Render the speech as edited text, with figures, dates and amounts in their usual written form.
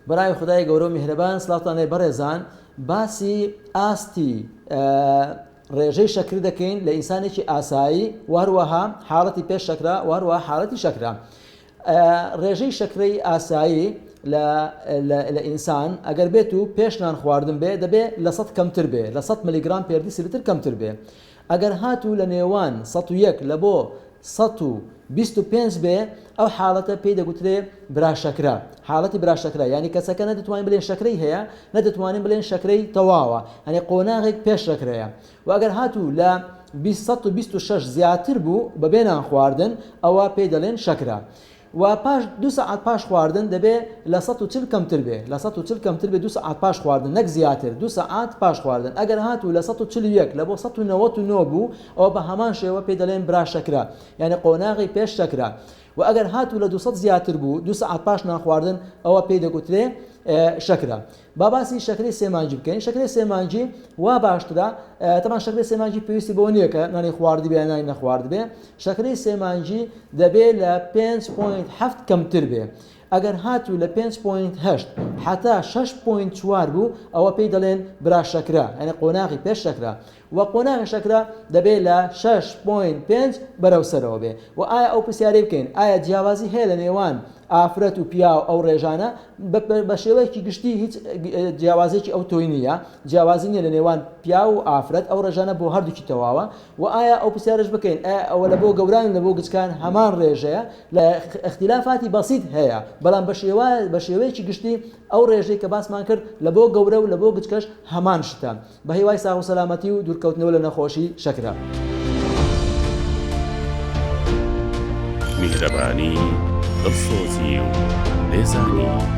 بەڕای خدای گەورە و میهرەبان سڵاوتانێ بەڕێزان باسی ئاستی ڕێژەی شەکر دەکەین لە ئینسانێکی ئاسایی وهروەها حاڵەتی پێش شەکرا وهروەها حاڵەتی شەکرا. ڕێژەی شەکرەی ئاسایی لە ئینسان ئەگەر بێت و پێشنان خواردن بێ دەبێت لە 100 کەمتر بێ، لە 100 ملیگرام پێردیسیلتر کەمتر بێ. ئەگەر هاتوو لە نێوان 101 لە بۆ 125 بێ ئەو حاڵەتە پێی دەگوترێ براشەکرا، حاڵەتی براشەکرا، یعنی کەسەکە نەدەتوانین بڵێن شەکرەی هەیە، نەدەتوانین بڵێن شەکرەی تەواوە، هەنێ قۆناغێک پێش شەکرەیە. و ئەگەر هاتوو لە 126 زیاتر بوو بە بێنان خواردن ئەوە پێی دەڵێن شەکرا. و پاش 2 ساعت پاش خواردن دەبێت لە 140 کەمتر بێ، لە 140 کەمتر بێ 2 ساعت پاش خواردن، نەک زیاتر 2 ساعت پاش خواردن. ئەگەر هاتوو لە 141 لە بۆ 199 بوو ئەوە بە هەمان شێوە پێی دەڵێن براشەکرا، یعنی قۆناغی پێش شەکرا. و ئەگەر هاتوو لە 200 زیاتر بوو 2 ساعت پاش ناخواردن ئەوە پێی دەگوترێ شەکرا. باسی شەکرەی سێمانجی بکەین. شەکرەی سێمانجی وا باشترە، تەمان شەکرەی سێمانجی پێویستی بۆ نییە کە نانی خواردی بێ نانی نەخوارد بێ. شەکرەی سێمانجی دەبێت لە 5.7 کەمتر بێ. ئەگەر هاتوو لە 5.8 حتا 6.4 بوو ئەوە پێی دەڵێن براشەکرا، یعنی قۆناغی پێش شەکرا. و قۆناغی شەکرا دەبێت لە 6.5 بەرەو سەرەوە بێ. و ئایا ئەو پرسیارەی بکەین ئایا جیاوازی هەیە لە نێوان ئافرەت و پیا و ئەو ڕێژانە؟ بە شێوەیەکی گشتی هیچ جیاوازێکی ئەو تۆی نییە، جیاوازی نیە لە نێوان پیا و ئافرەت، ئەو ڕێژانە بۆ هەردووکی تەواوە. و ئایا ئەو پرسیارش بکەین ئەوە لە بۆ گەوران لە بۆ گچکان هەمان ڕێژەیە؟ لە اختلافاتی بەسیط هەیە، بەڵام بە شێوەیەکی گشتی ئەو ڕێژەی کە باسمان کرد لە بۆ گەورە و لە بۆ گچکەش هەمان شتە. بە هیوای ساغ و سەلامەتی و دوورکەوتنەوە لە نەخۆشی شەکرا. میهرەبانی، دڵسۆزی و لێزانی.